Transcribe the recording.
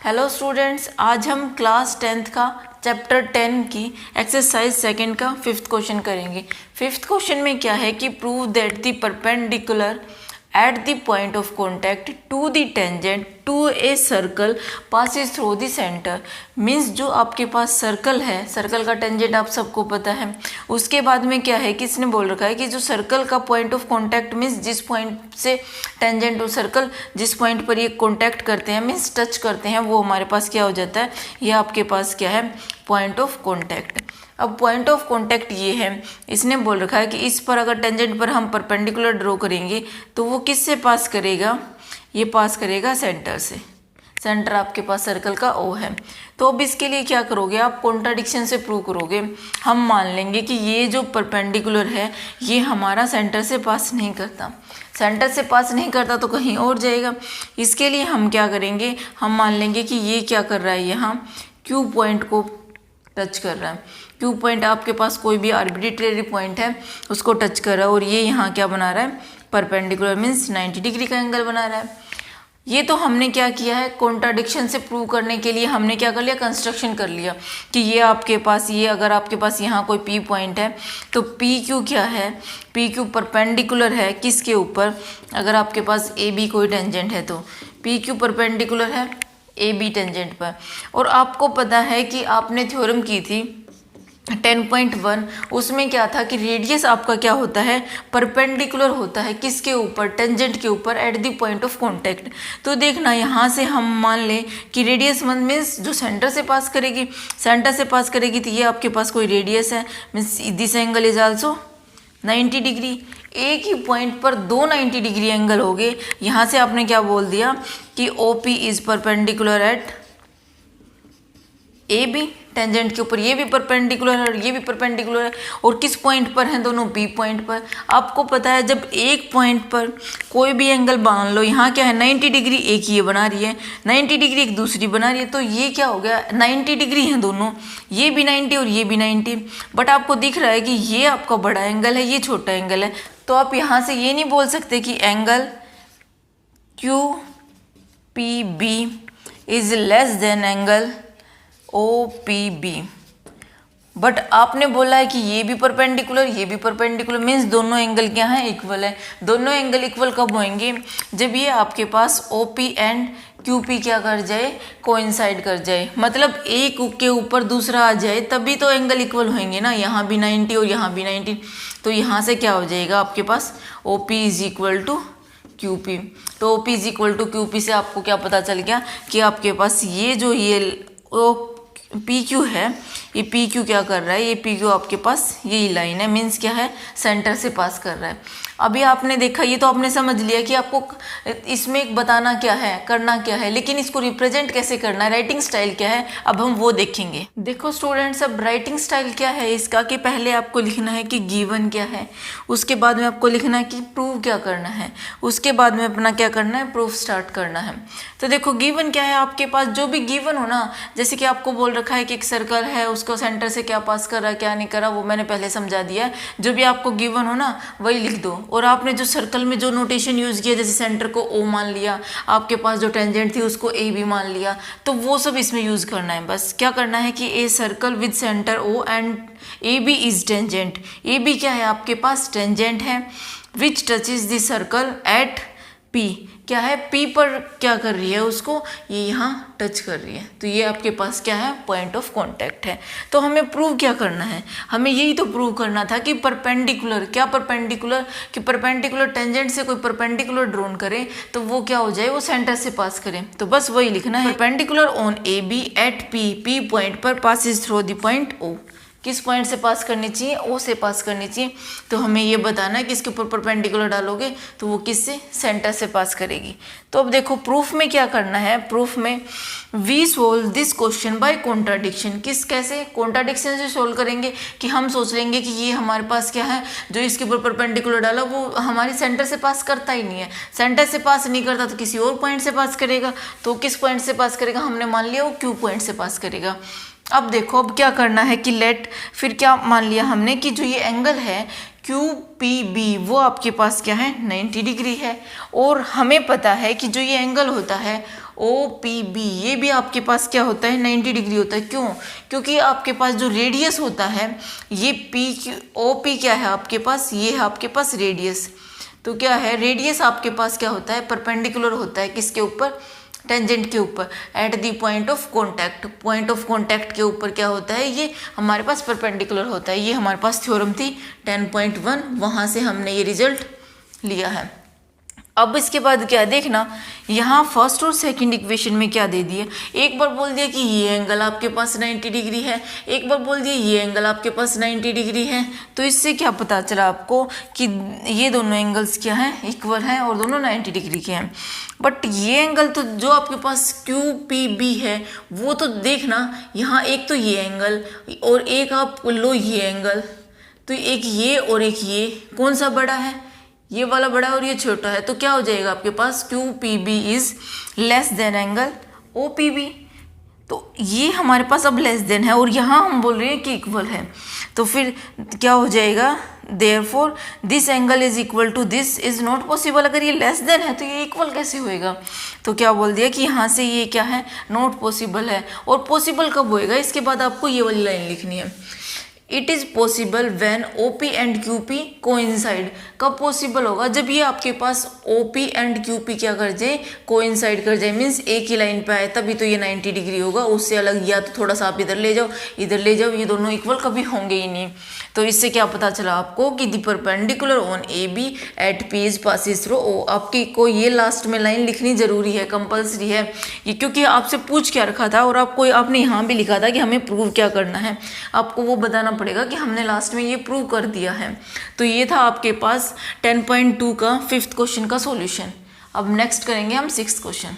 Hello students, आज हम class 10th का चैप्टर 10 की एक्सरसाइज सेकंड का 5th क्वेश्चन करेंगे। 5th क्वेश्चन में क्या है कि prove that the perpendicular at the point of contact to the tangent to a circle passes through the centre. Means जो आपके पास सर्कल है, सर्कल का टेंजेंट आप सबको पता है। उसके बाद में क्या है कि इसने बोल रखा है कि जो सर्कल का पॉइंट ऑफ कॉन्टैक्ट मीन्स जिस पॉइंट से टेंजेंट और सर्कल जिस पॉइंट पर ये कॉन्टैक्ट करते हैं मीन्स टच करते हैं, वो हमारे पास क्या हो जाता है, ये आपके पास क्या है, पॉइंट ऑफ कॉन्टैक्ट। अब पॉइंट ऑफ कॉन्टैक्ट ये है, इसने बोल रखा है कि इस पर अगर टेंजेंट पर हम परपेंडिकुलर ड्रॉ करेंगे तो वो किससे पास करेगा, ये पास करेगा सेंटर से। सेंटर आपके पास सर्कल का ओ है। तो अब इसके लिए क्या करोगे आप, कॉन्ट्राडिक्शन से प्रूव करोगे। हम मान लेंगे कि ये जो परपेंडिकुलर है ये हमारा सेंटर से पास नहीं करता, सेंटर से पास नहीं करता तो कहीं और जाएगा। इसके लिए हम क्या करेंगे, हम मान लेंगे कि ये क्या कर रहा है, यहाँ क्यू पॉइंट को टच कर रहा है। क्यू पॉइंट आपके पास कोई भी आर्बिट्रेरी पॉइंट है उसको टच कर रहा है और ये यहाँ क्या बना रहा है, परपेंडिकुलर मीन्स 90 डिग्री का एंगल बना रहा है। ये तो हमने क्या किया है, कॉन्ट्राडिक्शन से प्रूव करने के लिए हमने क्या कर लिया, कंस्ट्रक्शन कर लिया कि ये आपके पास, ये अगर आपके पास यहाँ कोई पी पॉइंट है तो पी क्यू क्या है, पी क्यू परपेंडिकुलर है किसके ऊपर, अगर आपके पास ए बी कोई टेंजेंट है तो पी क्यू परपेंडिकुलर है ए बी टेंजेंट पर। और आपको पता है कि आपने थ्योरम की थी 10.1, उसमें क्या था कि रेडियस आपका क्या होता है, परपेंडिकुलर होता है किसके ऊपर, टेंजेंट के ऊपर eight the point of contact. तो देखना यहाँ से हम मान लें कि रेडियस मीन्स जो सेंटर से पास करेगी, सेंटर से पास करेगी तो ये आपके पास कोई रेडियस है, means this angle is also 90 degree. एक ही पॉइंट पर दो 90 डिग्री एंगल हो गए। यहाँ से आपने क्या बोल दिया कि OP is perpendicular eight AB, tangent के ऊपर ये भी परपेंडिकुलर है और ये भी परपेंडिकुलर है, और किस पॉइंट पर हैं दोनों, B पॉइंट पर। आपको पता है जब एक पॉइंट पर कोई भी एंगल मान लो, यहाँ क्या है 90 डिग्री, एक ये बना रही है 90 डिग्री, एक दूसरी बना रही है, तो ये क्या हो गया 90 डिग्री हैं दोनों, ये भी 90 और ये भी 90। बट आपको दिख रहा है कि ये आपका बड़ा एंगल है, ये छोटा एंगल है, तो आप यहाँ से ये नहीं बोल सकते कि angle QPB is less than angle OPB। But आपने बोला है कि ये भी परपेंडिकुलर, ये भी परपेंडिकुलर, मीन्स दोनों एंगल क्या हैं, इक्वल है। दोनों एंगल इक्वल कब होंगे, जब ये आपके पास OP एंड QP क्या कर जाए, कोइंसाइड कर जाए, मतलब एक के ऊपर दूसरा आ जाए, तभी तो एंगल इक्वल होंगे ना। यहाँ भी 90 और यहाँ भी 90, तो यहाँ से क्या हो जाएगा आपके पास, OP is equal to QP। तो OP is equal to QP से आपको क्या पता चल गया कि आपके पास ये जो ये PQ है, ये PQ क्या कर रहा है, ये PQ आपके पास यही लाइन है, मीन्स क्या है, सेंटर से पास कर रहा है। अभी आपने देखा, ये तो आपने समझ लिया कि आपको इसमें एक बताना क्या है, करना क्या है, लेकिन इसको रिप्रेजेंट कैसे करना है, राइटिंग स्टाइल क्या है, अब हम वो देखेंगे। देखो स्टूडेंट्स, अब राइटिंग स्टाइल क्या है इसका कि पहले आपको लिखना है कि गिवन क्या है, उसके बाद में आपको लिखना है कि प्रूव क्या करना है, उसके बाद में अपना क्या करना है, प्रूफ स्टार्ट करना है। तो देखो गिवन क्या है, आपके पास जो भी गिवन हो ना, जैसे कि आपको बोल रखा है कि एक सर्कल है, उसको सेंटर से क्या पास कर रहा है क्या नहीं कर रहा, वो मैंने पहले समझा दिया है। जो भी आपको गिवन हो ना वही लिख दो, और आपने जो सर्कल में जो नोटेशन यूज किया, जैसे सेंटर को O मान लिया, आपके पास जो टेंजेंट थी उसको AB मान लिया, तो वो सब इसमें यूज करना है। बस क्या करना है कि a circle with centre O and AB is tangent. AB क्या है आपके पास, टेंजेंट है, which touches the circle at P, क्या है P पर क्या कर रही है, उसको ये यहाँ टच कर रही है, तो ये आपके पास क्या है, पॉइंट ऑफ कांटेक्ट है। तो हमें प्रूव क्या करना है, हमें यही तो प्रूव करना था कि परपेंडिकुलर, क्या परपेंडिकुलर, कि परपेंडिकुलर टेंजेंट से कोई परपेंडिकुलर ड्रॉन करे तो वो क्या हो जाए, वो सेंटर से पास करे। तो बस वही लिखना है, perpendicular on AB at P point पर passes through the point O। किस पॉइंट से पास करनी चाहिए, O से पास करनी चाहिए। तो हमें ये बताना है कि इसके ऊपर परपेंडिकुलर डालोगे तो वो किससे, सेंटर से पास करेगी। तो अब देखो प्रूफ में क्या करना है, प्रूफ में we solve this question by contradiction. किस, कैसे, कॉन्ट्राडिक्शन से सोल्व करेंगे कि हम सोच लेंगे कि ये हमारे पास क्या है, जो इसके ऊपर परपेंडिकुलर डाला वो हमारी सेंटर से पास करता ही नहीं है, सेंटर से पास नहीं करता तो किसी और पॉइंट से पास करेगा। तो किस पॉइंट से पास करेगा, हमने मान लिया वो Q पॉइंट से पास करेगा। अब देखो अब क्या करना है कि लेट, फिर क्या मान लिया हमने कि जो ये एंगल है QPB वो आपके पास क्या है 90 डिग्री है, और हमें पता है कि जो ये एंगल होता है ओ पी बी, ये भी आपके पास क्या होता है 90 डिग्री होता है। क्यों? क्योंकि आपके पास जो रेडियस होता है ये पी ओ पी क्या है आपके पास, ये है आपके पास रेडियस। तो क्या है रेडियस आपके पास क्या होता है परपेंडिकुलर होता है किसके ऊपर, टेंजेंट के ऊपर, eight the point of contact, point of contact के ऊपर क्या होता है ये हमारे पास परपेंडिकुलर होता है। ये हमारे पास थ्योरम थी 10.1, वहाँ से हमने ये रिजल्ट लिया है। अब इसके बाद क्या देखना, यहाँ फर्स्ट और सेकंड इक्वेशन में क्या दे दिए, एक बार बोल दिया कि ये एंगल आपके पास 90 डिग्री है, एक बार बोल दिया ये एंगल आपके पास 90 डिग्री है। तो इससे क्या पता चला आपको कि ये दोनों एंगल्स क्या हैं, इक्वल हैं और दोनों 90 डिग्री के हैं। बट ये एंगल तो जो आपके पास क्यू पी बी है वो तो देखना, यहाँ एक तो ये एंगल और एक आप लो ये एंगल, तो एक ये और एक ये, कौन सा बड़ा है, ये वाला बड़ा है और ये छोटा है। तो क्या हो जाएगा आपके पास Q P B is less than angle O P B. तो ये हमारे पास अब लेस देन है और यहाँ हम बोल रहे हैं कि इक्वल है। तो फिर क्या हो जाएगा, therefore this angle is equal to this is not possible. अगर ये लेस देन है तो ये इक्वल कैसे होएगा। तो क्या बोल दिया कि यहाँ से ये क्या है नॉट पॉसिबल है। और पॉसिबल कब होएगा, इसके बाद आपको ये वाली लाइन लिखनी है, it is possible when O P and Q P coincide. कब पॉसिबल होगा, जब ये आपके पास O P and Q P क्या कर जाए, कोइंसाइड कर जाए, मीन्स एक ही लाइन पे आए, तभी तो ये 90 डिग्री होगा। उससे अलग या तो थोड़ा सा आप इधर ले जाओ इधर ले जाओ, ये दोनों इक्वल कभी होंगे ही नहीं। तो इससे क्या पता चला आपको कि the perpendicular on A B at P is passes through O. आपकी को ये लास्ट में लाइन लिखनी जरूरी है, कंपल्सरी है ये, क्योंकि आपसे पूछ क्या रखा था और आपको आपने यहाँ भी लिखा था कि हमें प्रूव क्या करना है, आपको वो बताना पड़ेगा कि हमने लास्ट में ये प्रूव कर दिया है। तो ये था आपके पास 10.2 का 5th क्वेश्चन का सॉल्यूशन। अब नेक्स्ट करेंगे हम 6th क्वेश्चन।